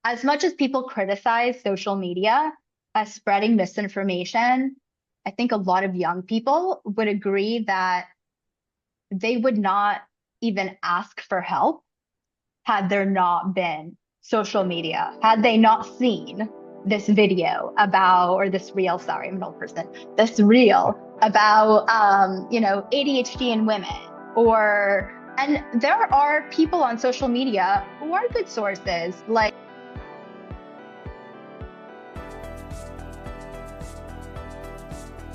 as much as people criticize social media as spreading misinformation, I think a lot of young people would agree that they would not even ask for help had there not been social media, had they not seen this video about, or this reel, sorry, I'm an old person, this reel about, ADHD in women, and there are people on social media who are good sources, like,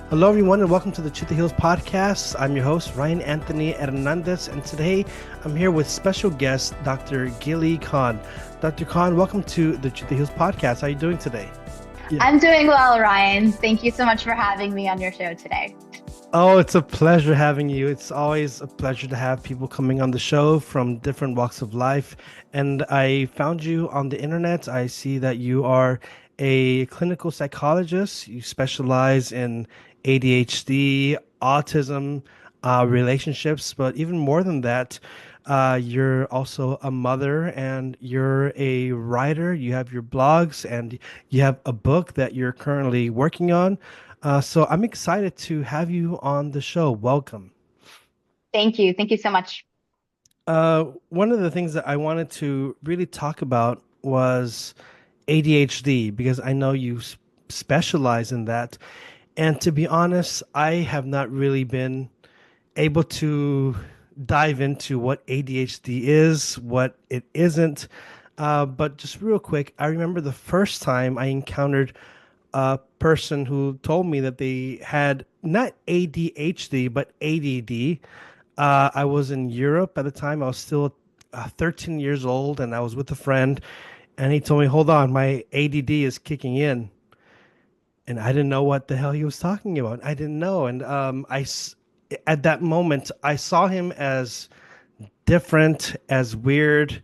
Hello, everyone, and welcome to the Truth That Heals podcast. I'm your host, Ryan Anthony Hernandez, and today I'm here with special guest, Dr. Gilly Kahn. Dr. Kahn, welcome to the Truth That Heals podcast. How are you doing today? Yeah. I'm doing well, Ryan. Thank you so much for having me on your show today. Oh, it's a pleasure having you. It's always a pleasure to have people coming on the show from different walks of life. And I found you on the internet. I see that you are a clinical psychologist. You specialize in ADHD, autism, relationships, but even more than that, you're also a mother and you're a writer. You have your blogs and you have a book that you're currently working on. So I'm excited to have you on the show. Welcome. Thank you. Thank you so much. One of the things that I wanted to really talk about was ADHD because I know you specialize in that. And to be honest, I have not really been able to dive into what ADHD is, what it isn't. But just real quick, I remember the first time I encountered a person who told me that they had not ADHD, but ADD. I was in Europe at the time. I was still 13 years old and I was with a friend. And he told me, hold on, my ADD is kicking in. And I didn't know what the hell he was talking about. I didn't know. And at that moment, I saw him as different, as weird,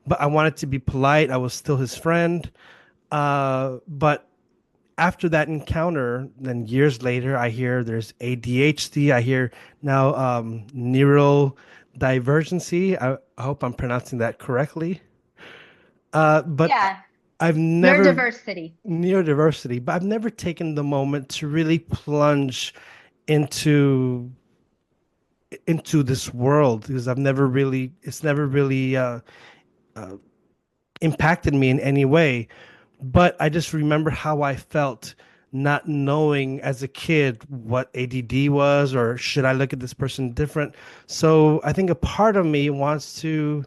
but I wanted to be polite. I was still his friend. But after that encounter, then years later, I hear there's ADHD. I hear now neurodivergency. I hope I'm pronouncing that correctly. But Yeah, I've never neurodiversity. neurodiversity, but I've never taken the moment to really plunge into this world because it's never really impacted me in any way. But I just remember how I felt not knowing as a kid what ADD was or should I look at this person different. So I think a part of me wants to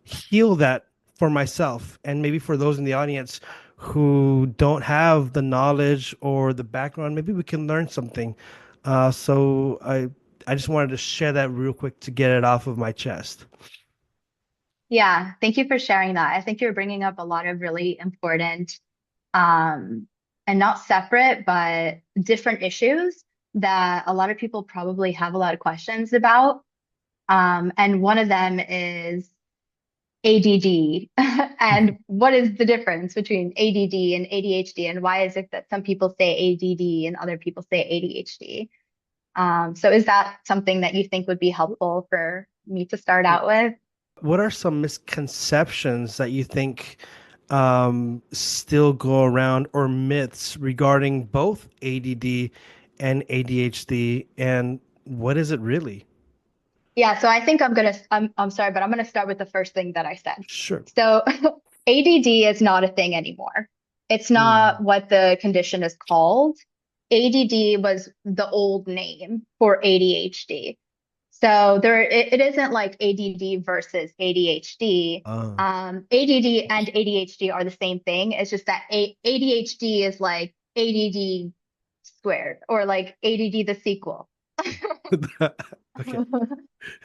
heal that for myself and maybe for those in the audience who don't have the knowledge or the background, maybe we can learn something. So I just wanted to share that real quick to get it off of my chest. Yeah, thank you for sharing that. I think you're bringing up a lot of really important um, and not separate, but different issues that a lot of people probably have a lot of questions about. And one of them is ADD. And what is the difference between ADD and ADHD? And why is it that some people say ADD and other people say ADHD? So is that something that you think would be helpful for me to start out with? What are some misconceptions that you think still go around or myths regarding both ADD and ADHD? And what is it really? Yeah, so I think I'm sorry, but I'm gonna start with the first thing that I said. Sure. So ADD is not a thing anymore. It's not Mm. what the condition is called. ADD was the old name for ADHD. So it isn't like ADD versus ADHD. Oh. ADD and ADHD are the same thing. It's just that ADHD is like ADD squared or like ADD the sequel. Okay.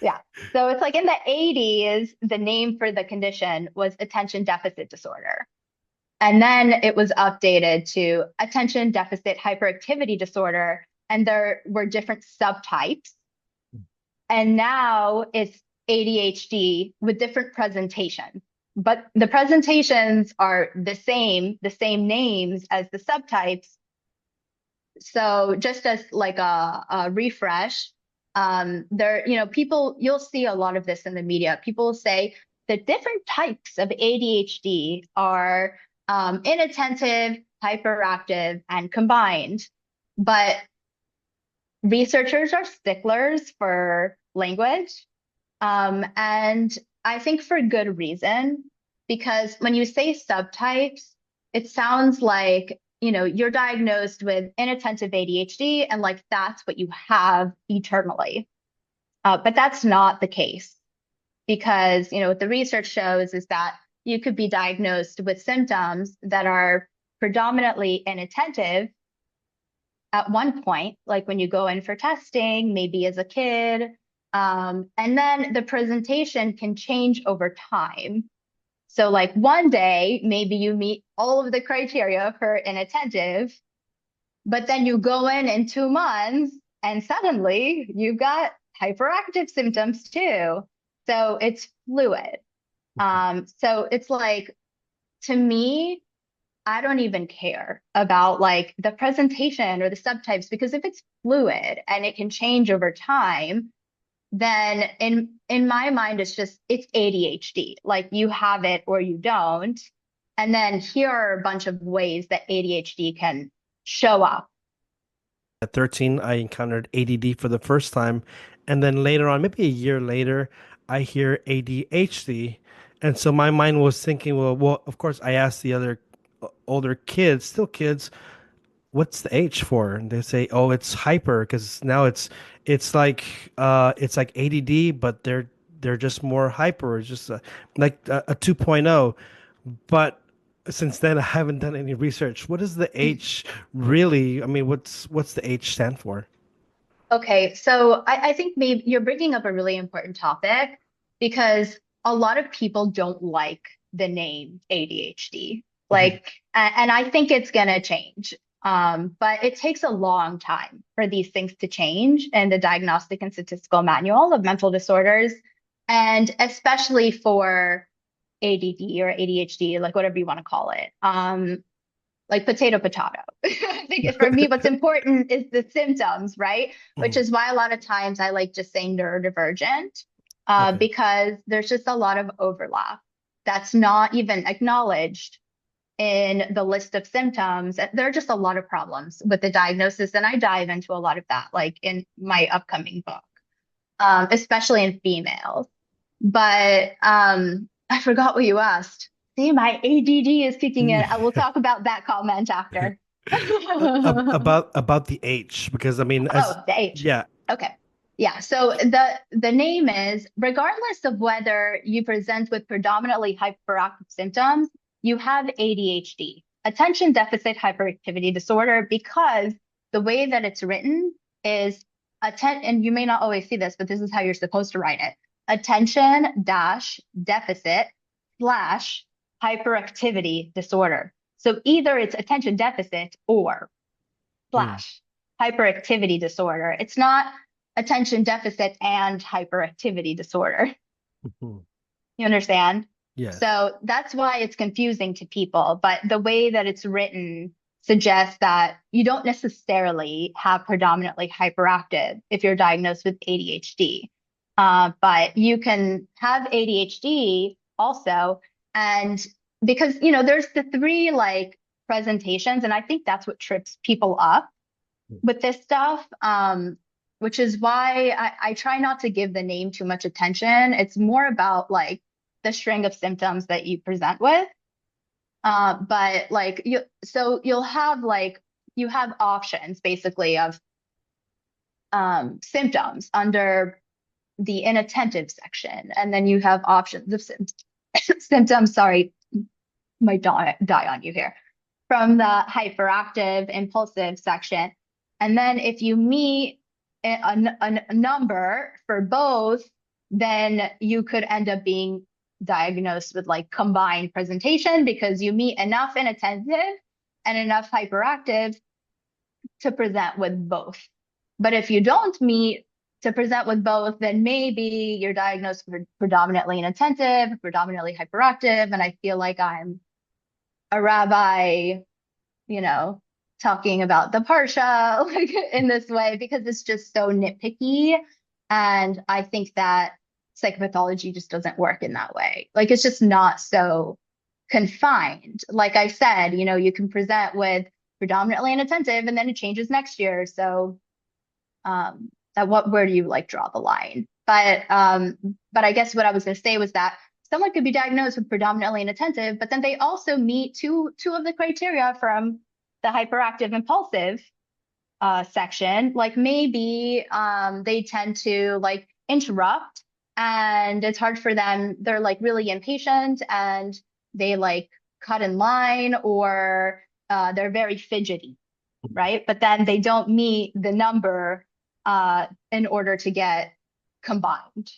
Yeah. So it's like in the 80s, the name for the condition was attention deficit disorder. And then it was updated to attention deficit hyperactivity disorder. And there were different subtypes. And now it's ADHD with different presentations. But the presentations are the same names as the subtypes. So just as like a refresh, you'll see a lot of this in the media. People say the different types of ADHD are inattentive, hyperactive, and combined. But researchers are sticklers for language. And I think for good reason, because when you say subtypes, it sounds like, you're diagnosed with inattentive ADHD and like that's what you have eternally. But that's not the case because, what the research shows is that you could be diagnosed with symptoms that are predominantly inattentive at one point, like when you go in for testing, maybe as a kid. And then the presentation can change over time. So, like one day, maybe you meet all of the criteria for inattentive, but then you go in 2 months and suddenly you've got hyperactive symptoms too. So it's fluid. So it's like, to me, I don't even care about like the presentation or the subtypes because if it's fluid and it can change over time, then in my mind it's ADHD. Like you have it or you don't. And then here are a bunch of ways that ADHD can show up. At 13, I encountered ADD for the first time. And then later on, maybe a year later, I hear ADHD. And so my mind was thinking, well, of course, I asked the other older kids, still kids, what's the H for? And they say, oh, it's hyper, because now it's like ADD, but they're just more hyper. It's just like a 2.0. But since then, I haven't done any research. What is the H really? I mean, what's the H stand for? Okay, so I think maybe you're bringing up a really important topic because a lot of people don't like the name ADHD. Mhm. Like, and I think it's gonna change. But it takes a long time for these things to change in the Diagnostic and Statistical Manual of Mental Disorders, and especially for ADD or ADHD, like whatever you want to call it. Like potato. I think for me, what's important is the symptoms, right? Which Mhm. is why a lot of times I like just saying neurodivergent, Okay. because there's just a lot of overlap that's not even acknowledged in the list of symptoms. There are just a lot of problems with the diagnosis, and I dive into a lot of that, like in my upcoming book, especially in females. But I forgot what you asked. See, my ADD is kicking in. I will talk about that comment after. About the H, because I mean, as Oh, the H. yeah. Okay. Yeah. So the name is regardless of whether you present with predominantly hyperactive symptoms, you have ADHD, attention deficit hyperactivity disorder, because the way that it's written is and you may not always see this, but this is how you're supposed to write it. Attention dash deficit slash hyperactivity disorder. So either it's attention deficit or Hmm. slash hyperactivity disorder. It's not attention deficit and hyperactivity disorder. Mhm. You understand? Yes. So that's why it's confusing to people. But the way that it's written suggests that you don't necessarily have predominantly hyperactive if you're diagnosed with ADHD. But you can have ADHD also. And because, there's the three like presentations, and I think that's what trips people up with this stuff, which is why I try not to give the name too much attention. It's more about like the string of symptoms that you present with. But like you'll have like you have options basically of symptoms under the inattentive section, and then you have options of symptoms. Sorry, might die on you here from the hyperactive, impulsive section. And then if you meet a number for both, then you could end up being diagnosed with like combined presentation because you meet enough inattentive and enough hyperactive to present with both. But if you don't meet to present with both, then maybe you're diagnosed with predominantly inattentive, predominantly hyperactive. And I feel like I'm a rabbi, you know, talking about the parsha like in this way because it's just so nitpicky. And I think that psychopathology just doesn't work in that way. Like it's just not so confined. Like I said, you can present with predominantly inattentive and then it changes next year. So where do you like draw the line? But I guess what I was going to say was that someone could be diagnosed with predominantly inattentive, but then they also meet two of the criteria from the hyperactive impulsive section. Like maybe they tend to like interrupt and it's hard for them. They're like really impatient and they like cut in line or they're very fidgety, right? But then they don't meet the number in order to get combined.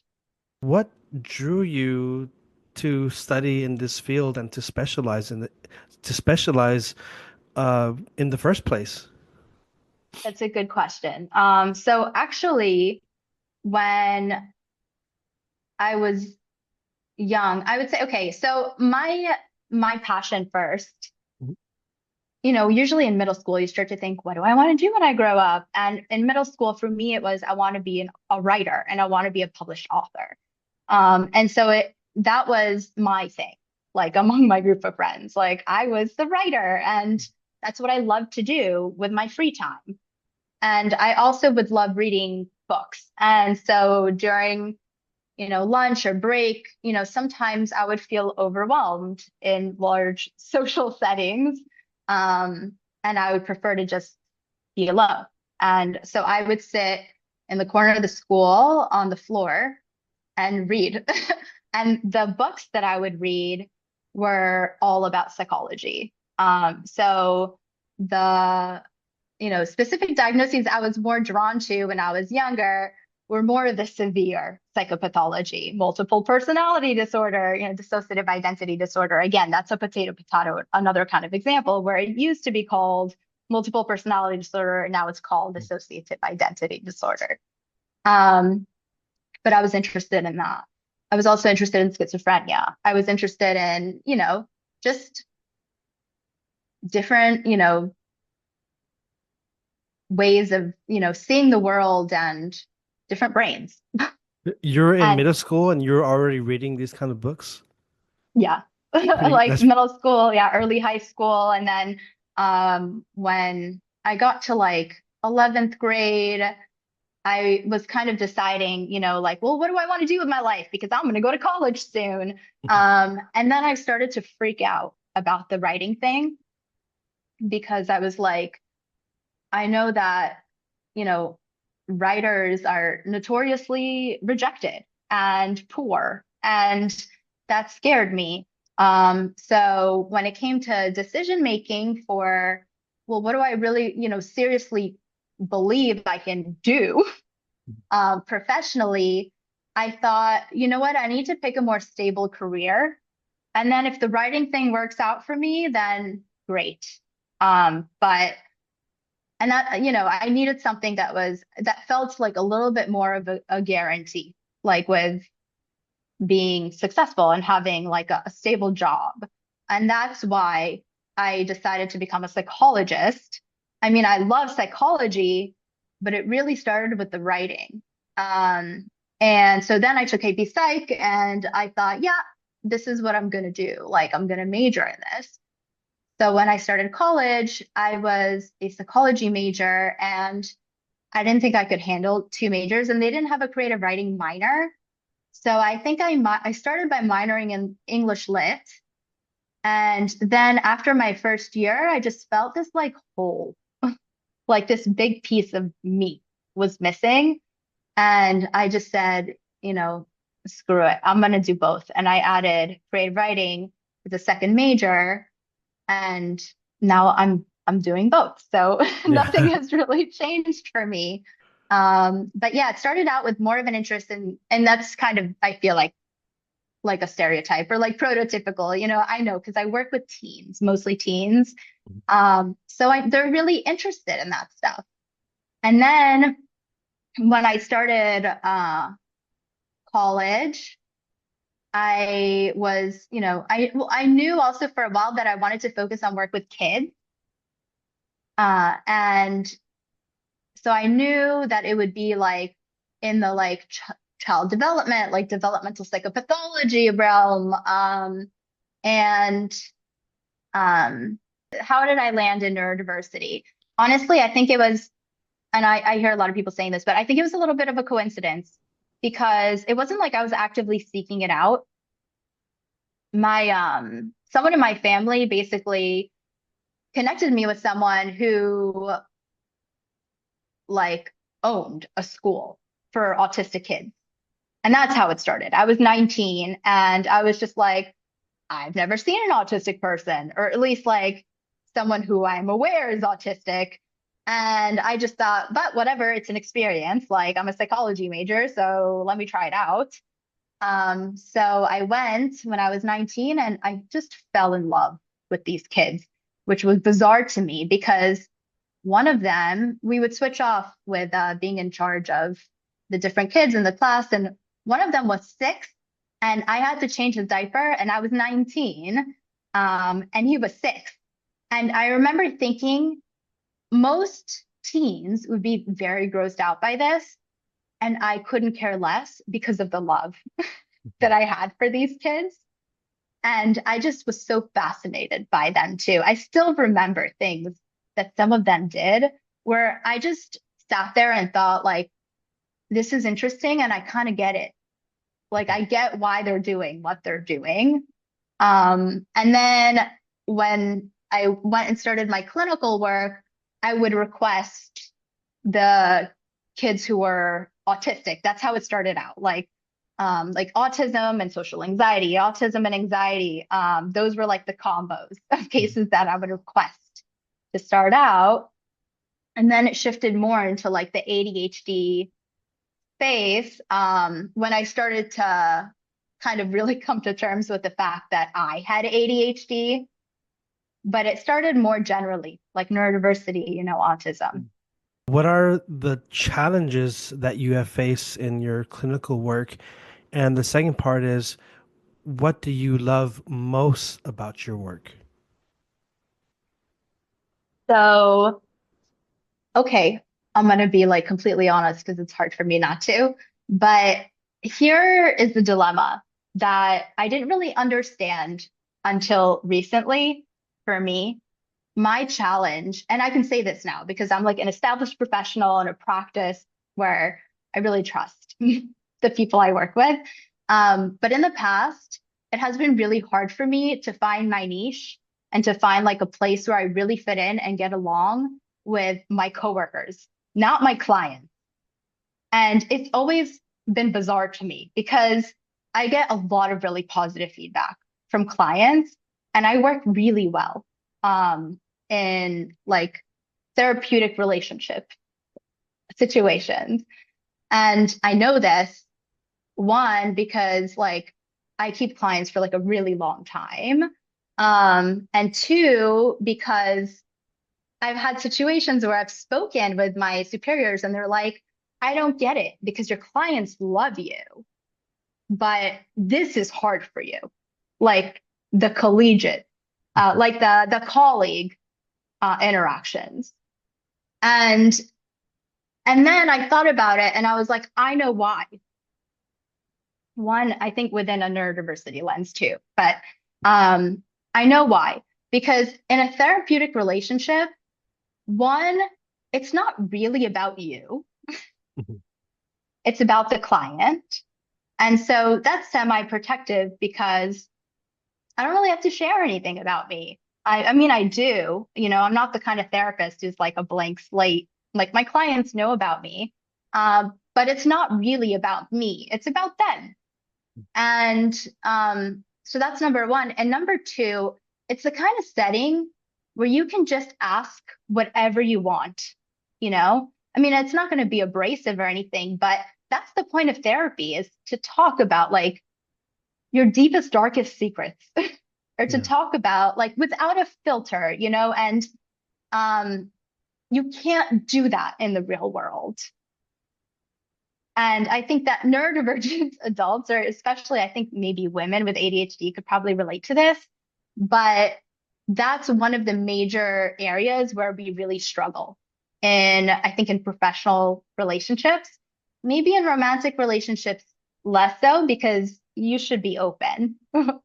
What drew you to study in this field and to specialize in the first place? That's a good question. So actually, when I was young, I would say, okay, so my passion first, Mhm. usually in middle school, you start to think, what do I want to do when I grow up? And in middle school, for me, it was I want to be a writer and I want to be a published author. And so that was my thing, like among my group of friends. Like I was the writer, and that's what I loved to do with my free time. And I also would love reading books. And so during, lunch or break, sometimes I would feel overwhelmed in large social settings. And I would prefer to just be alone. And so I would sit in the corner of the school on the floor and read. And the books that I would read were all about psychology. So the specific diagnoses I was more drawn to when I was younger were more of the severe psychopathology, multiple personality disorder, dissociative identity disorder. Again, that's a potato, another kind of example where it used to be called multiple personality disorder, and now it's called dissociative identity disorder. But I was interested in that. I was also interested in schizophrenia. I was interested in, just different, ways of, seeing the world and different brains. You're in And middle school and you're already reading these kind of books? yeah, Pretty, like that's middle school, yeah, early high school. And then when I got to like 11th grade, I was kind of deciding, like, well, what do I want to do with my life? Because I'm going to go to college soon. And then I started to freak out about the writing thing because I was like, I know that, you know, writers are notoriously rejected and poor, and that scared me. So when it came to decision making for, well, what do I really, seriously believe I can do professionally, I thought, you know what, I need to pick a more stable career. And then if the writing thing works out for me, then great. But and that, I needed something that felt like a little bit more of a guarantee, like with being successful and having like a stable job. And that's why I decided to become a psychologist. I mean, I love psychology, but it really started with the writing. And so then I took AP Psych and I thought, yeah, this is what I'm going to do. Like, I'm going to major in this. So when I started college, I was a psychology major and I didn't think I could handle two majors, and they didn't have a creative writing minor. So I think I started by minoring in English Lit. And then after my first year, I just felt this like hole, like this big piece of me was missing. And I just said, screw it, I'm going to do both. And I added creative writing as a second major. And now I'm doing both. So nothing yeah. has really changed for me. But yeah, it started out with more of an interest in, and that's kind of, I feel like a stereotype or like prototypical, I know because I work with teens, mostly teens. So they're really interested in that stuff. And then when I started college, I was, I knew also for a while that I wanted to focus on work with kids. And so I knew that it would be like in the like child development, like developmental psychopathology realm. And um, how did I land in neurodiversity? Honestly, I think it was, and I hear a lot of people saying this, but I think it was a little bit of a coincidence because it wasn't like I was actively seeking it out. My someone in my family basically connected me with someone who like owned a school for autistic kids. And that's how it started. I was 19 and I was just like, I've never seen an autistic person, or at least like someone who I'm aware is autistic. And I just thought, but whatever, it's an experience. Like I'm a psychology major, so let me try it out. So I went when I was 19 and I just fell in love with these kids, which was bizarre to me because one of them, we would switch off with being in charge of the different kids in the class. And one of them was 6 and I had to change his diaper and I was 19 and he was 6. And I remember thinking most teens would be very grossed out by this. And I couldn't care less because of the love that I had for these kids. And I just was so fascinated by them too. I still remember things that some of them did where I just sat there and thought, like, this is interesting and I kind of get it. Like, I get why they're doing what they're doing. And then when I went and started my clinical work, I would request the kids who were autistic. That's how it started out. Like autism and social anxiety, autism and anxiety. Those were like the combos of cases that I would request to start out. And then it shifted more into like the ADHD space when I started to kind of really come to terms with the fact that I had ADHD, but it started more generally, like neurodiversity, autism. What are the challenges that you have faced in your clinical work? And the second part is, what do you love most about your work? So, okay, I'm going to be like completely honest because it's hard for me not to. But here is the dilemma that I didn't really understand until recently for me. My challenge, and I can say this now because I'm like an established professional in a practice where I really trust the people I work with. But in the past, it has been really hard for me to find my niche and to find like a place where I really fit in and get along with my coworkers, not my clients. And it's always been bizarre to me because I get a lot of really positive feedback from clients and I work really well in like therapeutic relationship situations. And I know this, one, because like I keep clients for like a really long time. And two, because I've had situations where I've spoken with my superiors and they're like, I don't get it because your clients love you, but this is hard for you. Like the collegiate, like the colleague interactions. And and then I thought about it and I was like, I know why. One, I think within a neurodiversity lens too, but I know why. Because in a therapeutic relationship, one, it's not really about you. Mhm. It's about the client. And so that's semi-protective because I don't really have to share anything about me. I mean, I do, I'm not the kind of therapist who's like a blank slate. Like my clients know about me, but it's not really about me. It's about them. And so that's number one. And number two, it's the kind of setting where you can just ask whatever you want, you know? I mean, it's not going to be abrasive or anything, but that's the point of therapy is to talk about like your deepest, darkest secrets or to Yeah. talk about like without a filter, and um, you can't do that in the real world. And I think that neurodivergent adults, or especially I think maybe women with ADHD could probably relate to this, but that's one of the major areas where we really struggle. And I think in professional relationships, maybe in romantic relationships less so because you should be open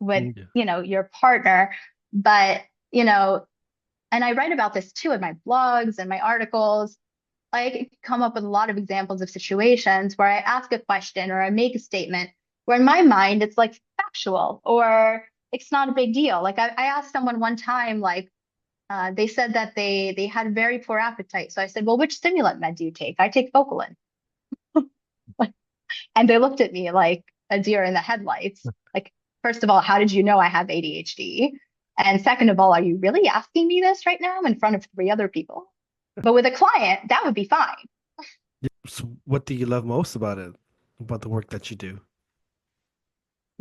with, Yeah. your partner. But, you know, and I write about this too in my blogs and my articles. I could come up with a lot of examples of situations where I ask a question or I make a statement where in my mind it's like factual or it's not a big deal. Like I asked someone one time, like they said that they had very poor appetite. So I said, well, which stimulant med do you take? I take Focalin. And they looked at me like a deer in the headlights. Like, first of all, how did you know I have ADHD? And second of all, are you really asking me this right now in front of three other people? But with a client, that would be fine. So what do you love most about it, about the work that you do?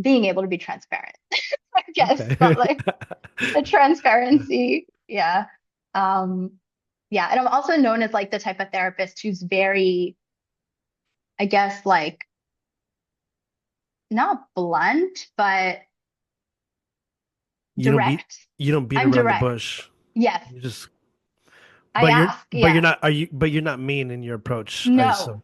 Being able to be transparent, I guess, Okay. probably the transparency. Yeah. Um, yeah. And I'm also known as like the type of therapist who's very, I guess, like not blunt, but You don't beat direct. you don't beat I'm around the direct. bush. Yes. You just I ask. but you're Yeah. not are you but you're not mean in your approach, I No, assume.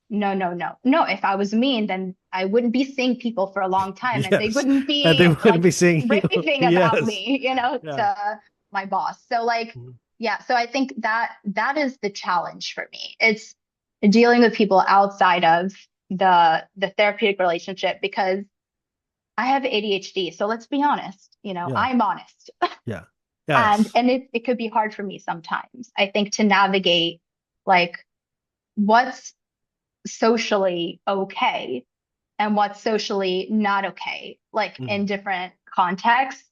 no, no, no. No, if I was mean, then I wouldn't be seeing people for a long time and they Yes. wouldn't And they be wouldn't like be seeing you. raving about Yes. me, Yeah. to my boss. So like, Mhm. yeah, so I think that that is the challenge for me. It's dealing with people outside of the therapeutic relationship because I have ADHD. So let's be honest, Yeah. I'm honest. Yeah. And Yes. and it could be hard for me sometimes. I think to navigate like what's socially okay and what's socially not okay, like in Mhm. different contexts.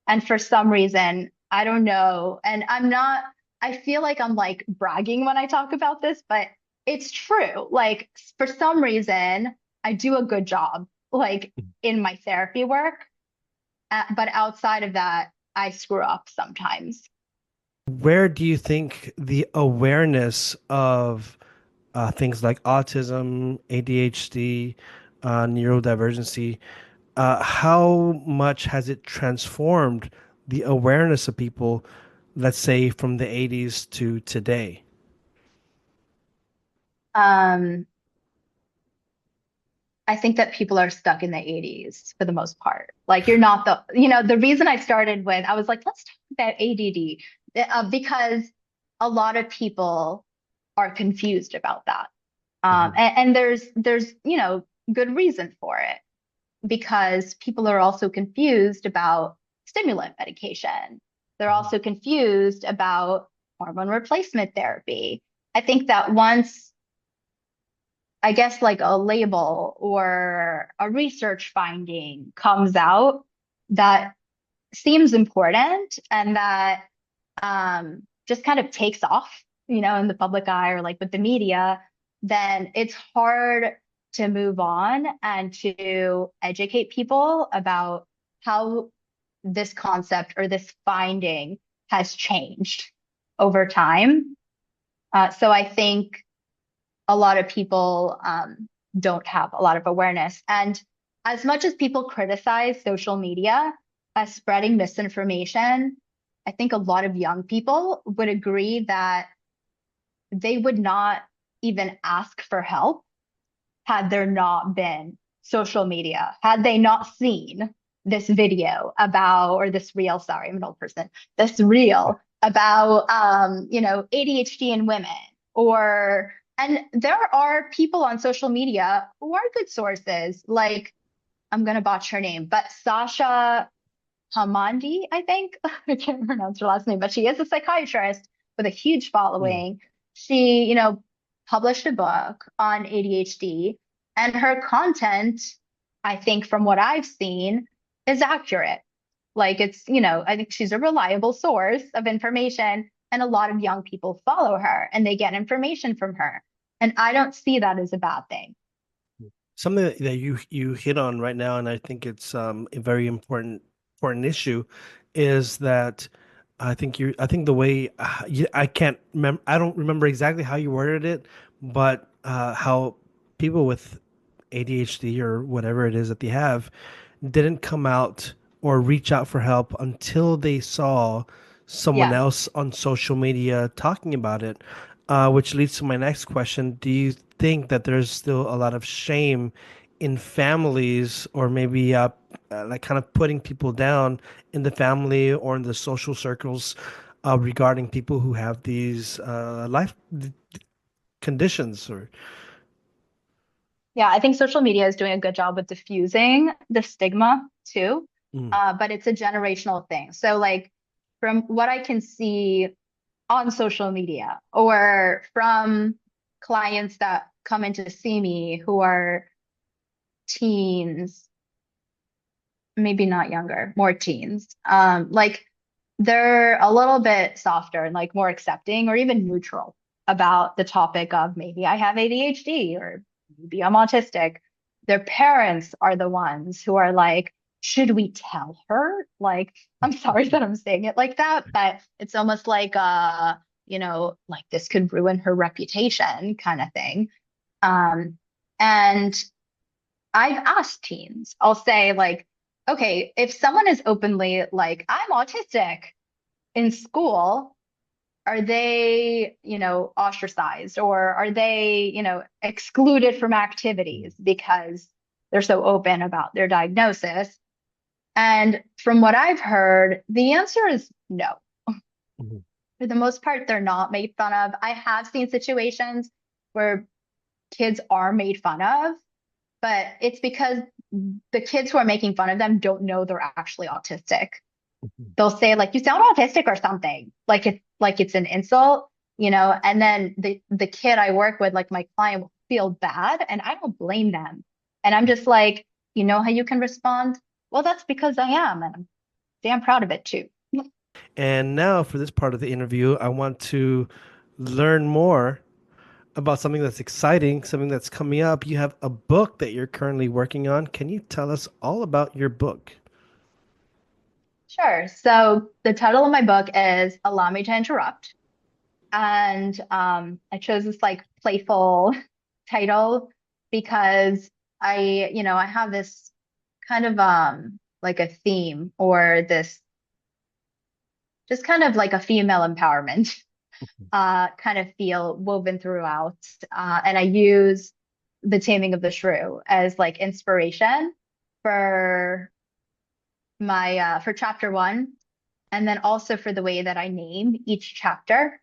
And for some reason, I don't know. And I feel like I'm like bragging when I talk about this, but it's true. Like for some reason, I do a good job, like in my therapy work. But outside of that, I screw up sometimes. Where do you think the awareness of things like autism, ADHD, neurodivergency, how much has it transformed the awareness of people, let's say from the 80s to today? Um, I think that people are stuck in the 80s for the most part. Like you're not the reason I started with, I was like, let's talk about ADD because a lot of people are confused about that. Mhm. And there's, good reason for it because people are also confused about stimulant medication. They're Mhm. also confused about hormone replacement therapy. I think that once I guess like a label or a research finding comes out that seems important and that just kind of takes off, in the public eye or like with the media, then it's hard to move on and to educate people about how this concept or this finding has changed over time. So I think a lot of people don't have a lot of awareness. And as much as people criticize social media as spreading misinformation, I think a lot of young people would agree that they would not even ask for help had there not been social media, had they not seen this video about, or this reel, sorry, I'm an old person, this reel about, ADHD in women, and there are people on social media who are good sources, like, I'm going to botch her name, but Sasha Hamandi, I think. I can't pronounce her last name, but she is a psychiatrist with a huge Mm. following. She, published a book on ADHD, and her content, I think, from what I've seen, is accurate. Like I think she's a reliable source of information, and a lot of young people follow her and they get information from her. And I don't see that as a bad thing. Something that you hit on right now, and I think it's a very important issue, is that I think the way I can't remember, I don't remember exactly how you worded it, but how people with ADHD or whatever it is that they have didn't come out or reach out for help until they saw someone Yeah. else on social media talking about it, which leads to my next question. Do you think that there's still a lot of shame in families, or maybe like kind of putting people down in the family or in the social circles regarding people who have these life conditions or Yeah, I think social media is doing a good job with diffusing the stigma too. Mm, But it's a generational thing. So like from what I can see on social media or from clients that come in to see me who are teens, maybe not younger, more teens, like they're a little bit softer and like more accepting or even neutral about the topic of maybe I have ADHD or maybe I'm autistic. Their parents are the ones who are like, should we tell her? Like, I'm sorry that I'm saying it like that, but it's almost like like this could ruin her reputation kind of thing. Um, and I've asked teens, I'll say like, okay, if someone is openly like, I'm autistic in school, are they, ostracized or are they, excluded from activities because they're so open about their diagnosis? And from what I've heard, the answer is no. mhm, For the most part, they're not made fun of. I have seen situations where kids are made fun of, but it's because the kids who are making fun of them don't know they're actually autistic. mhm. They'll say like you sound autistic or something, like it's an insult, and then the kid I work with, like my client, will feel bad and I don't blame them. And I'm just like, you know how you can respond? Well, that's because I am, and I'm damn proud of it too. And now for this part of the interview, I want to learn more about something that's exciting, something that's coming up. You have a book that you're currently working on. Can you tell us all about your book? Sure. So the title of my book is Allow Me to Interrupt. And I chose this like playful title because I have this kind of like a theme or this just kind of like a female empowerment kind of feel woven throughout. And I use the taming of the shrew as like inspiration for my for chapter one, and then also for the way that I name each chapter.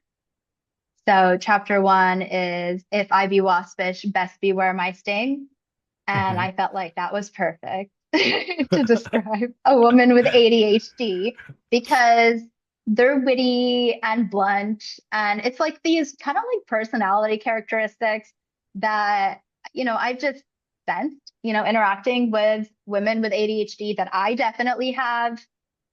So chapter one is If I Be Waspish, Best Beware My Sting. And Okay. I felt like that was perfect to describe a woman with ADHD because they're witty and blunt. And it's like these kind of like personality characteristics that, I've just sensed, interacting with women with ADHD that I definitely have,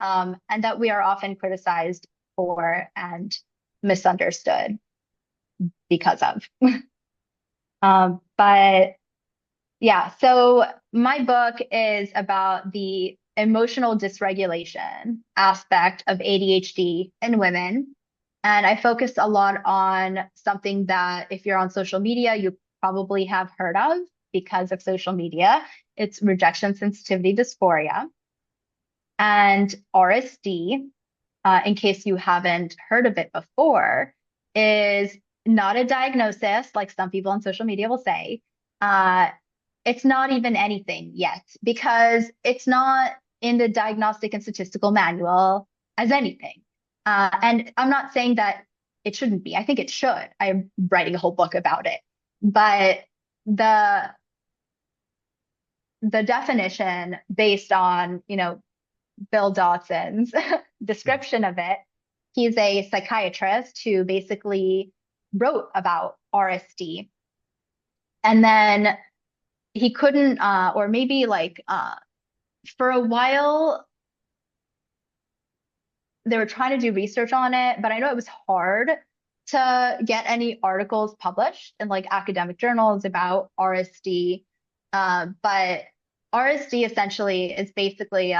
and that we are often criticized for and misunderstood because of. But yeah, so my book is about the emotional dysregulation aspect of ADHD in women. And I focus a lot on something that if you're on social media, you probably have heard of because of social media. It's rejection sensitivity dysphoria. And RSD, in case you haven't heard of it before, is not a diagnosis like some people on social media will say. Uh, it's not even anything yet because it's not in the diagnostic and statistical manual as anything. And I'm not saying that it shouldn't be. I think it should. I'm writing a whole book about it. But the the definition based on, Bill Dotson's description of it, he's a psychiatrist who basically wrote about RSD. And then he couldn't, or maybe like for a while, they were trying to do research on it, but I know it was hard to get any articles published in like academic journals about RSD. But RSD essentially is basically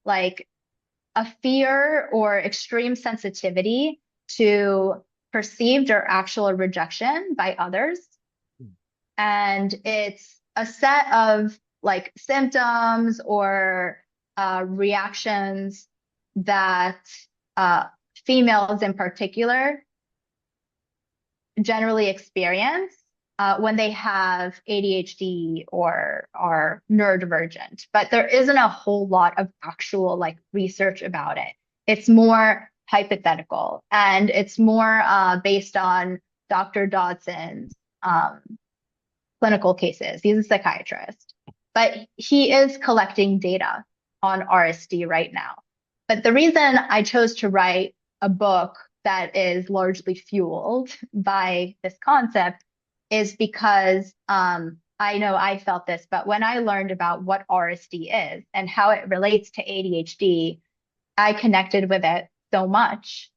like a fear or extreme sensitivity to perceived or actual rejection by others. And it's a set of like symptoms or reactions that uh, females in particular generally experience when they have ADHD or are neurodivergent, but there isn't a whole lot of actual like research about it. It's more hypothetical and it's more based on Dr. Dodson's um, clinical cases. He's a psychiatrist, but he is collecting data on RSD right now. But the reason I chose to write a book that is largely fueled by this concept is because I know I felt this, but when I learned about what RSD is and how it relates to ADHD, I connected with it so much.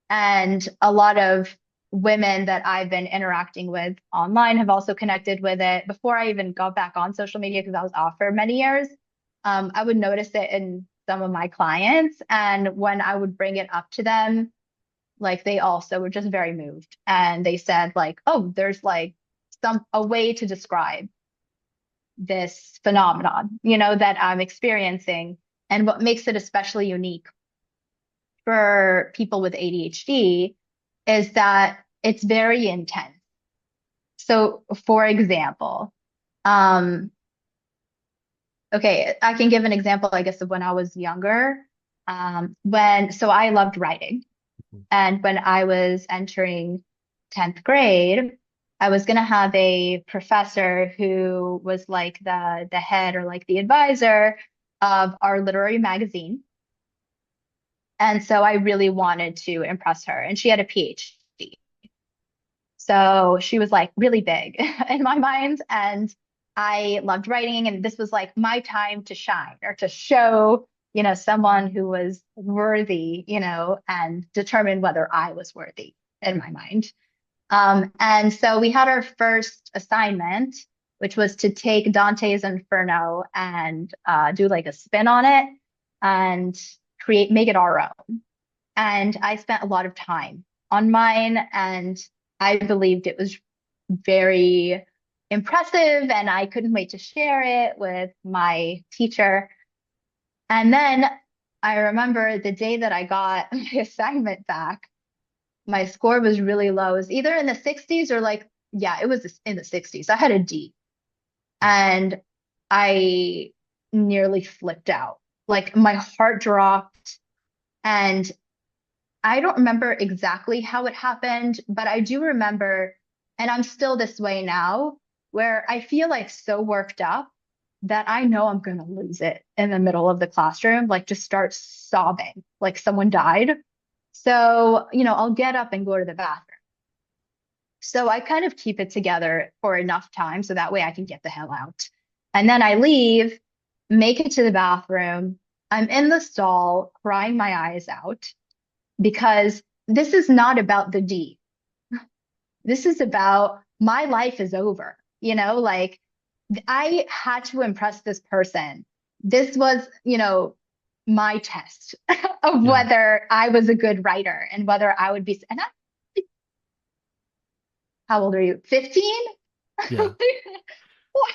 And a lot of women that I've been interacting with online have also connected with it. Before I even got back on social media, because I was off for many years, I would notice it in some of my clients. And when I would bring it up to them, like they also were just very moved. And they said, like, oh, there's like a way to describe this phenomenon, that I'm experiencing. And what makes it especially unique for people with ADHD is that it's very intense. So, for example, um, okay, I can give an example, I guess, of when I was younger. So I loved writing. And when I was entering 10th grade, I was going to have a professor who was like the head or like the advisor of our literary magazine. And so I really wanted to impress her. And she had a Ph.D. So she was like really big in my mind. And I loved writing. And this was like my time to shine or to show, someone who was worthy, and determine whether I was worthy in my mind. And so we had our first assignment, which was to take Dante's Inferno and do like a spin on it and make it our own. And I spent a lot of time on mine, and I believed it was very impressive, and I couldn't wait to share it with my teacher. And then I remember the day that I got my assignment back, my score was really low. It was either in the 60s or like, yeah, it was in the 60s. I had a D. And I nearly flipped out. Like my heart dropped. And I don't remember exactly how it happened, but I do remember, and I'm still this way now, where I feel like so worked up that I know I'm going to lose it in the middle of the classroom, like just start sobbing, like someone died. So, I'll get up and go to the bathroom. So I kind of keep it together for enough time so that way I can get the hell out. And then I leave, make it to the bathroom. I'm in the stall crying my eyes out because this is not about the D. This is about my life is over. Like I had to impress this person. This was, my test of Yeah. whether I was a good writer and whether I would be. And how old are you? 15? Yeah. What?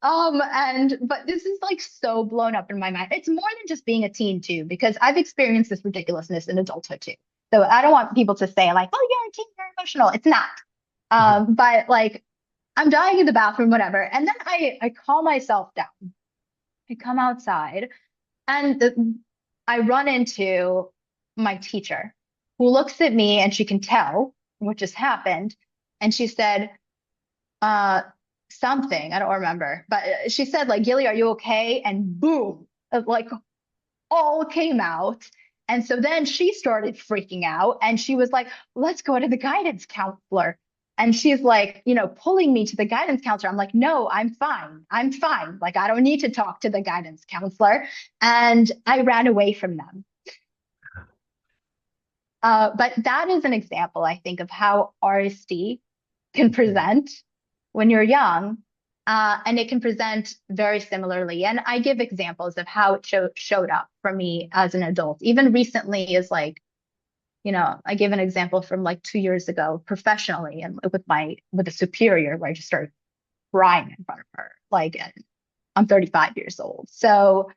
But this is like so blown up in my mind. It's more than just being a teen too, because I've experienced this ridiculousness in adulthood too. So I don't want people to say like, oh, you're a teen, you're emotional. It's not. Mhm. But like I'm dying in the bathroom, whatever. And then I calm myself down. I come outside and I run into my teacher who looks at me and she can tell what just happened. And she said, uh, something, I don't remember, but she said, like, Gilly, are you okay? And boom, like all came out. And so then she started freaking out and she was like, let's go to the guidance counselor. And she's like, pulling me to the guidance counselor. I'm like, no, I'm fine. I'm fine. Like, I don't need to talk to the guidance counselor. And I ran away from them. But that is an example, I think, of how RSD can present when you're young. And it can present very similarly. And I give examples of how it showed up for me as an adult. Even recently is like, I gave an example from like 2 years ago professionally and with a superior where I just started crying in front of her. Like, and I'm 35 years old. So,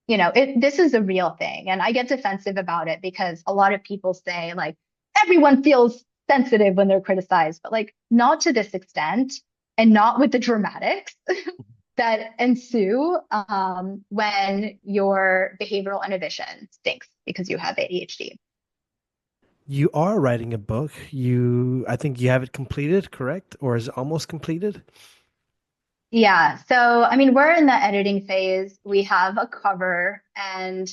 this is a real thing. And I get defensive about it because a lot of people say like, everyone feels sensitive when they're criticized, but like not to this extent and not with the dramatics that ensue when your behavioral inhibition stinks because you have ADHD. You are writing a book. I think you have it completed, correct? Or is it almost completed? Yeah, so I mean, we're in the editing phase. We have a cover, and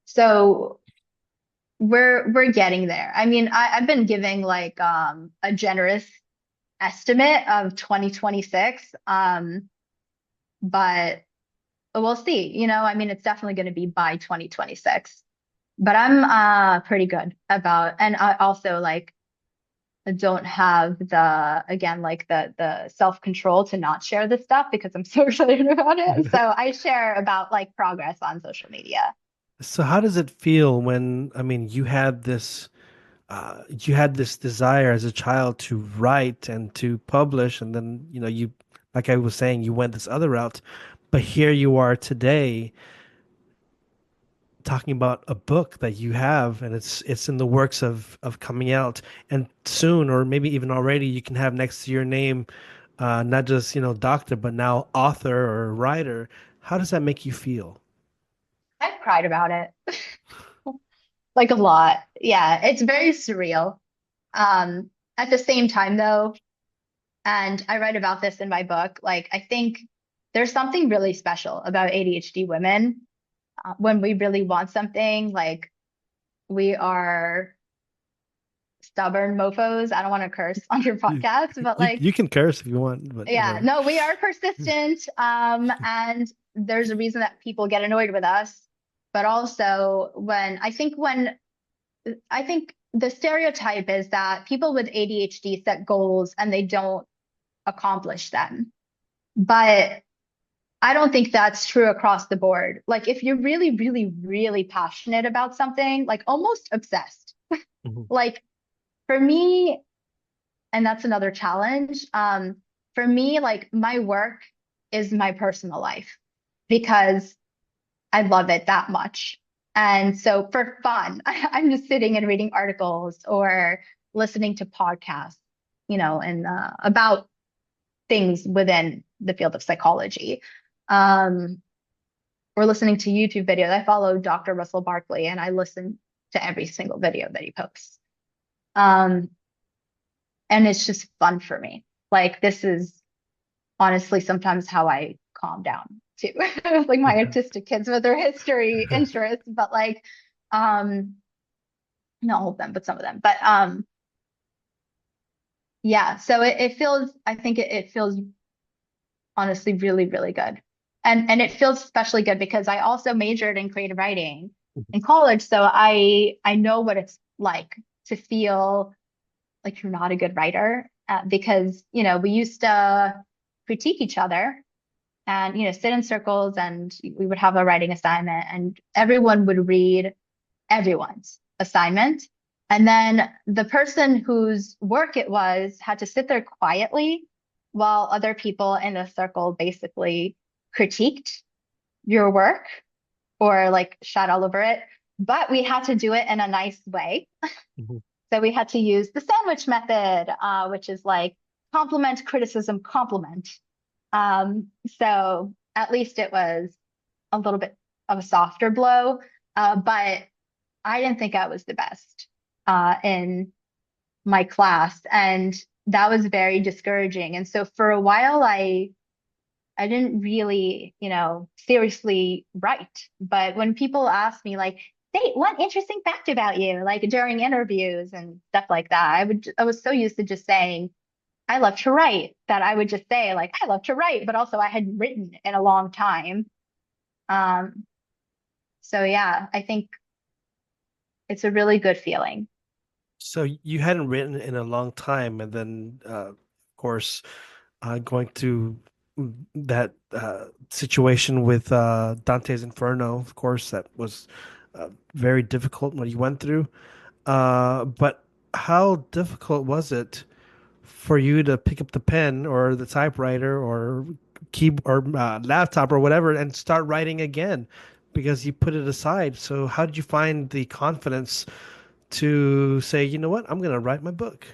so we're getting there. I mean, I've been giving like a generous estimate of 2026, but we'll see. I mean, it's definitely going to be by 2026. But I'm pretty good about, and I also like don't have the again like the self-control to not share this stuff because I'm so excited about it. So I share about like progress on social media. So how does it feel when, I mean, you had this desire as a child to write and to publish, and then, like I was saying, you went this other route, but here you are today talking about a book that you have, and it's in the works of coming out, and soon, or maybe even already, you can have next to your name, not just, doctor, but now author or writer. How does that make you feel? I've cried about it like a lot. Yeah, it's very surreal. At the same time though, and I write about this in my book, like I think there's something really special about ADHD women. When we really want something, like we are stubborn mofos. I don't want to curse on your You, podcast, but you like, can curse if you want, but yeah, no, we are persistent. And there's a reason that people get annoyed with us. But also when I think the stereotype is that people with ADHD set goals and they don't accomplish them. But I don't think that's true across the board. Like if you're really, really, really passionate about something, like almost obsessed, Mhm. like for me, and that's another challenge. For me, like my work is my personal life because I love it that much. And so for fun, I'm just sitting and reading articles or listening to podcasts, and about things within the field of psychology. Um, or listening to YouTube videos. I follow Dr. Russell Barkley and I listen to every single video that he posts. Um, and it's just fun for me. Like this is honestly sometimes how I calm down too. Like my autistic kids with their history interests, but like um not all of them, but some of them. But yeah, so it feels I think it feels honestly really, really good. And it feels especially good because I also majored in creative writing in college. So I know what it's like to feel like you're not a good writer because, we used to critique each other and, sit in circles and we would have a writing assignment and everyone would read everyone's assignment. And then the person whose work it was had to sit there quietly while other people in the circle basically critiqued your work or like shat all over it. But we had to do it in a nice way. Mhm. So we had to use the sandwich method, which is like compliment, criticism, compliment. So at least it was a little bit of a softer blow. But I didn't think I was the best in my class, and that was very discouraging. And so for a while, I didn't really, seriously write. But when people ask me, like, state one interesting fact about you, like during interviews and stuff like that, I was so used to just saying, I love to write that I would just say, like, I love to write, but also I hadn't written in a long time. Um, so yeah, I think it's a really good feeling. So you hadn't written in a long time, and then, of course, going to that situation with Dante's Inferno. Of course, that was very difficult what you went through. But how difficult was it for you to pick up the pen or the typewriter or keyboard or laptop or whatever and start writing again because you put it aside? So how did you find the confidence to say, you know what, I'm going to write my book?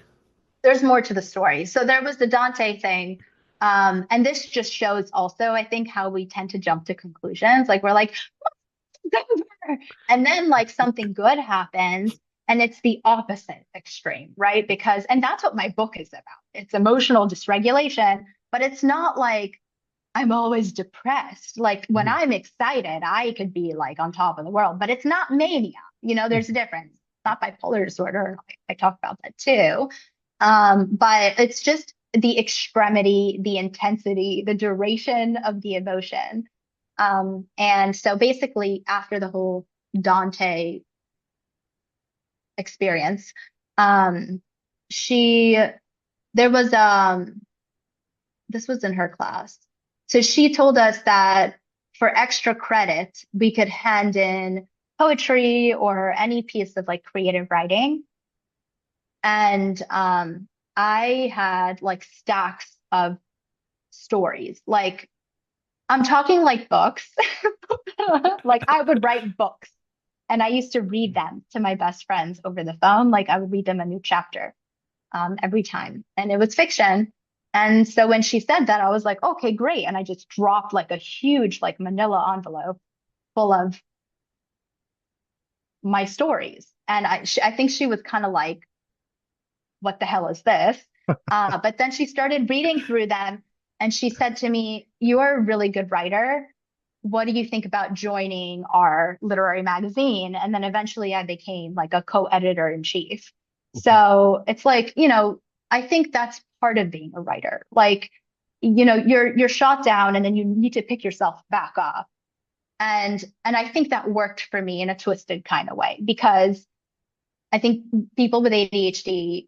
there's more to the story. So there was the Dante thing. And this just shows also, I think, how we tend to jump to conclusions. Like we're like, it's over. And then like something good happens and it's the opposite extreme, right? Because, and that's what my book is about. It's emotional dysregulation, but it's not like I'm always depressed. Like when Mhm. I'm excited, I could be like on top of the world, but it's not mania. You know, there's a difference. It's not bipolar disorder. I talk about that too. But it's just the extremity, the intensity, the duration of the emotion. And so basically, after the whole Dante experience, um, she, there was, this was in her class. So she told us that for extra credit, we could hand in poetry or any piece of like creative writing. And I had like stacks of stories. Like I'm talking like books. Like I would write books and I used to read them to my best friends over the phone. Like I would read them a new chapter every time. And it was fiction. And so when she said that, I was like, okay, great. And I just dropped like a huge like manila envelope full of my stories. And I think she was kind of like, what the hell is this? But then she started reading through them and she said to me, you're a really good writer. What do you think about joining our literary magazine? And then eventually I became like a co-editor in chief. So it's like, you know, I think that's part of being a writer. Like, you know, you're shot down and then you need to pick yourself back up. And I think that worked for me in a twisted kind of way because I think people with ADHD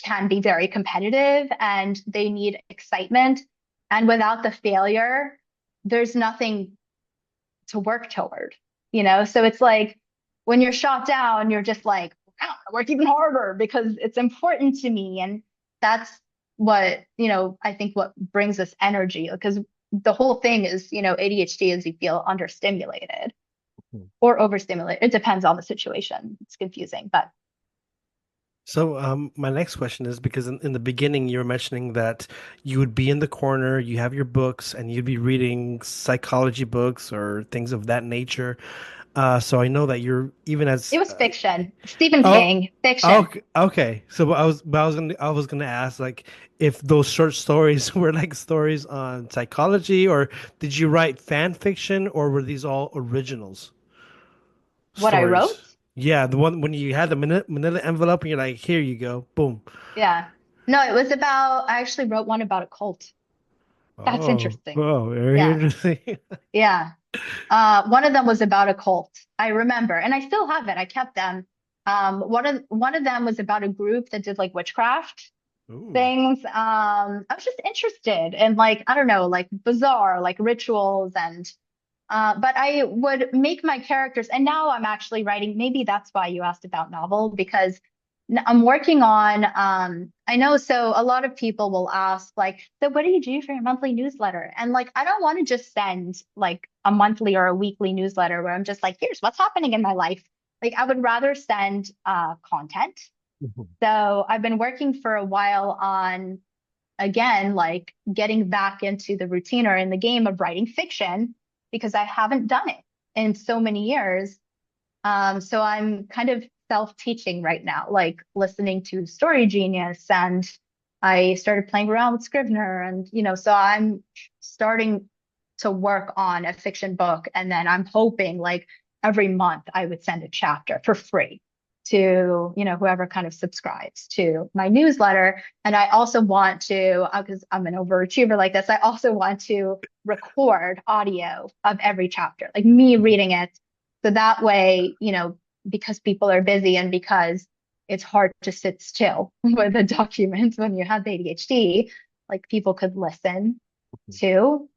can be very competitive and they need excitement. And without the failure, there's nothing to work toward, you know? So it's like when you're shot down, you're just like, I work even harder because it's important to me. And that's what, you know, I think what brings us energy because the whole thing is, you know, ADHD is you feel understimulated or overstimulated. It depends on the situation. It's confusing, but So, my next question is because in the beginning you were mentioning that you would be in the corner, you have your books, and you'd be reading psychology books or things of that nature. So I know that you're even it as was fiction. Stephen oh, King, fiction. okay, okay. So I was gonna ask like if those short stories were like stories on psychology, or did you write fan fiction, or were these all originals What I wrote? stories? Yeah, the one when you had the manila envelope and you're like, here you go, boom. Yeah. No, it was about, I actually wrote one about a cult. That's Oh, interesting. oh, very Yeah. interesting. Yeah. One of them was about a cult. I remember, and I still have it. I kept them. One of them was about a group that did like witchcraft Ooh. things. I was just interested in like, I don't know, like bizarre, like rituals and but I would make my characters, and now I'm actually writing. Maybe that's why you asked about novel, because I'm working on, I know, so a lot of people will ask, like, so what do you do for your monthly newsletter? And like, I don't want to just send like a monthly or a weekly newsletter where I'm just like, here's what's happening in my life. Like, I would rather send content. Mhm. So I've been working for a while on, again, like getting back into the routine or in the game of writing fiction because I haven't done it in so many years. So I'm kind of self-teaching right now, like listening to Story Genius, and I started playing around with Scrivener, and you know, so I'm starting to work on a fiction book, and then I'm hoping like every month I would send a chapter for free to, you know, whoever kind of subscribes to my newsletter. And I also want to, because I'm an overachiever like this, I also want to record audio of every chapter, like me reading it. So that way, you know, because people are busy and because it's hard to sit still with a document when you have ADHD, like people could listen too.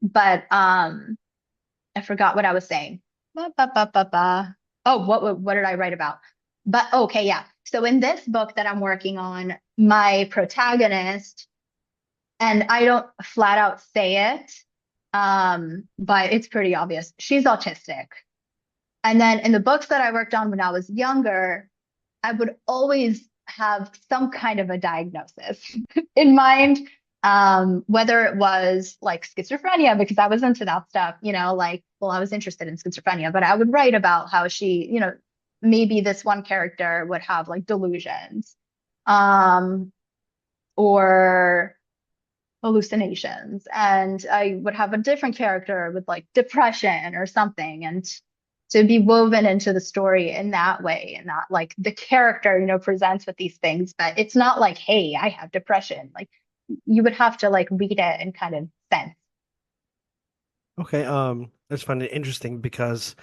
But I forgot what I was saying. Ba, ba, ba, ba, ba. Oh, what did I write about? But okay, yeah. So in this book that I'm working on, my protagonist, and I don't flat out say it, but it's pretty obvious. She's autistic. And then in the books that I worked on when I was younger, I would always have some kind of a diagnosis in mind. Whether it was like schizophrenia, because I was into that stuff, like, well, I was interested in schizophrenia, but I would write about how maybe this one character would have like delusions, um, or hallucinations, and I would have a different character with like depression or something, and to be woven into the story in that way, and not like the character, presents with these things, but it's not like, hey, I have depression. Like, you would have to like read it and kind of sense. Okay, I just find it interesting because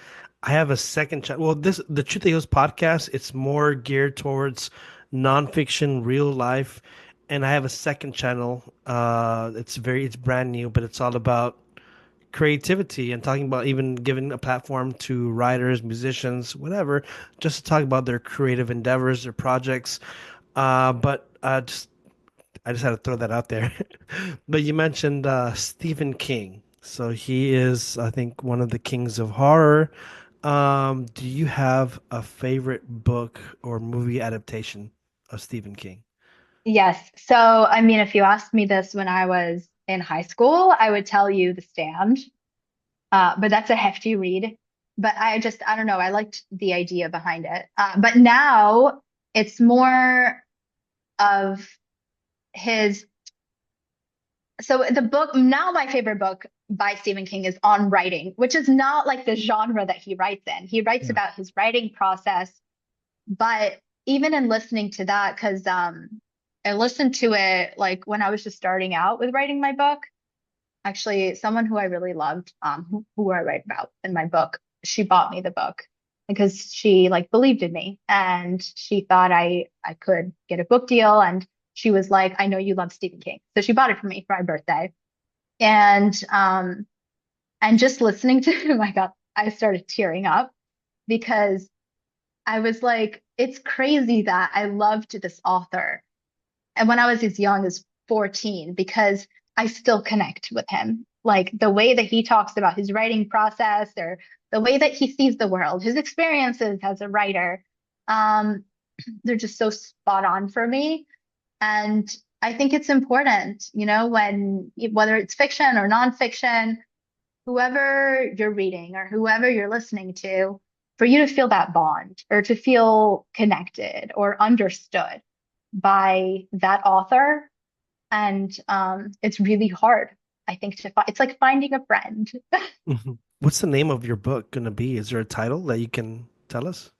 I have a second channel. Well, this the Truth Heals podcast, it's more geared towards nonfiction, real life, and I have a second channel. It's brand new, but it's all about creativity and talking about even giving a platform to writers, musicians, whatever, just to talk about their creative endeavors, their projects. But I just had to throw that out there. But you mentioned Stephen King. So he is, I think, one of the kings of horror. Do you have a favorite book or movie adaptation of Stephen King? Yes. So, I mean, if you asked me this when I was in high school, I would tell you The Stand. But that's a hefty read. But I don't know, I liked the idea behind it. But now it's more of his. So the book, now my favorite book by Stephen King is on writing, which is not like the genre that he writes in. He writes Yeah. about his writing process, but even in listening to that, because I listened to it like when I was just starting out with writing my book. Actually, someone who I really loved, who I write about in my book, she bought me the book because she like believed in me, and she thought I could get a book deal, and she was like, I know you love Stephen King. So she bought it for me for my birthday. And just listening to him, I started tearing up because I was like, it's crazy that I loved this author. And when I was as young as 14, because I still connect with him. Like the way that he talks about his writing process, or the way that he sees the world, his experiences as a writer, um, they're just so spot on for me. And I think it's important, when whether it's fiction or nonfiction, whoever you're reading or whoever you're listening to, for you to feel that bond or to feel connected or understood by that author. And it's really hard, I think, to find. It's like finding a friend. Mhm. What's the name of your book gonna be? Is there a title that you can tell us?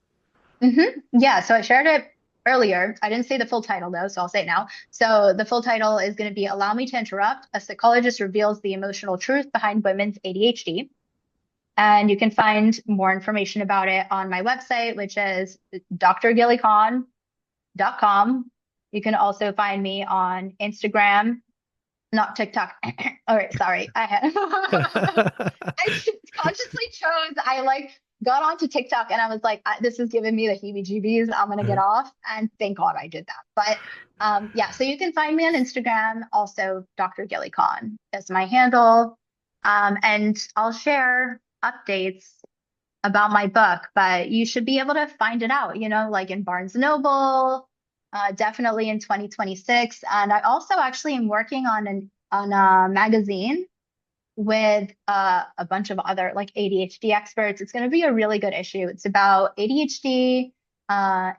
Yeah, so I shared it earlier. I didn't say the full title though, so I'll say it now. So the full title is going to be Allow Me to Interrupt. A Psychologist Reveals the Emotional Truth Behind Women's ADHD. And you can find more information about it on my website, which is drgillycon.com. You can also find me on Instagram, not TikTok. All right, sorry. I just consciously chose, I like got onto TikTok and I was like, this is giving me the heebie-jeebies. I'm gonna get off. And thank God I did that. But yeah, so you can find me on Instagram, also Dr. Gilly Kahn is my handle. And I'll share updates about my book, but you should be able to find it out, like in Barnes and Noble, definitely in 2026. And I also actually am working on a magazine with a bunch of other like ADHD experts. It's going to be a really good issue. It's about ADHD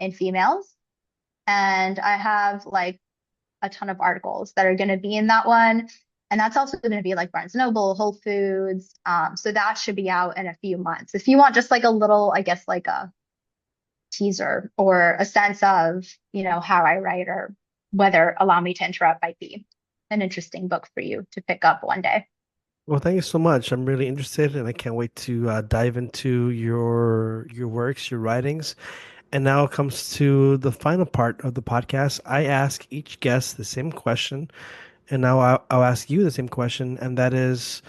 in females, and I have like a ton of articles that are going to be in that one. And that's also going to be like Barnes Noble, Whole Foods. So that should be out in a few months. If you want just like a little, I guess, like a teaser or a sense of, how I write, or whether Allow Me to Interrupt might be an interesting book for you to pick up one day. Well, thank you so much. I'm really interested, and I can't wait to dive into your works, your writings. And now it comes to the final part of the podcast. I ask each guest the same question, and now I'll ask you the same question, and that is,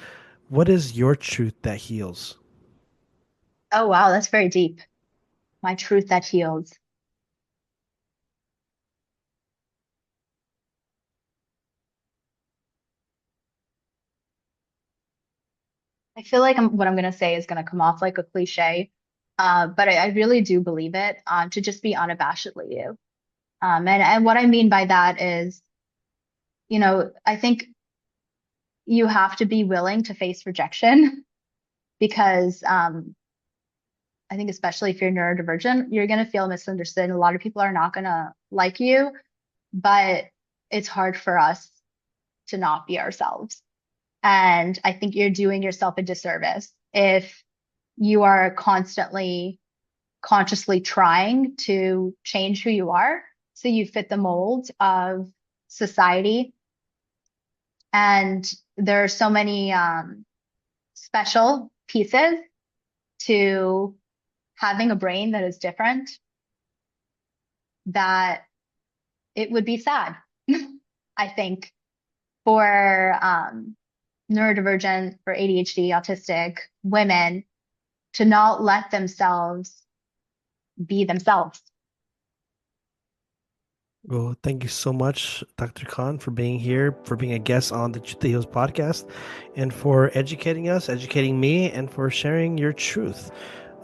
what is your truth that heals? Oh, wow, that's very deep. My truth that heals. I feel like what I'm going to say is going to come off like a cliche, but I really do believe it, to just be unabashedly you. And what I mean by that is, I think you have to be willing to face rejection because I think especially if you're neurodivergent, you're going to feel misunderstood. A lot of people are not going to like you, but it's hard for us to not be ourselves. And I think you're doing yourself a disservice if you are constantly consciously trying to change who you are so you fit the mold of society. And there are so many special pieces to having a brain that is different that it would be sad, I think, for neurodivergent, for ADHD, autistic women to not let themselves be themselves. Well, thank you so much, Dr. Khan, for being here, for being a guest on the Truth Heals podcast, and for educating us, educating me, and for sharing your truth.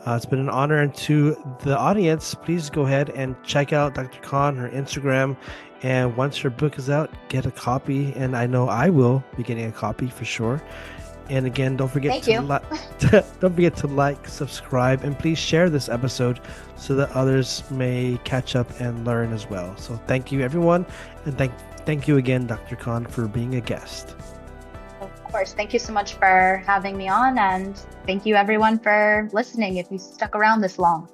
It's been an honor. And to the audience, please go ahead and check out Dr. Khan, her Instagram. And once her book is out, get a copy. And I know I will be getting a copy for sure. And again, don't forget to like, subscribe, and please share this episode so that others may catch up and learn as well. So thank you, everyone, and thank you again, Dr. Khan, for being a guest. Of course, thank you so much for having me on, and thank you everyone for listening if you stuck around this long.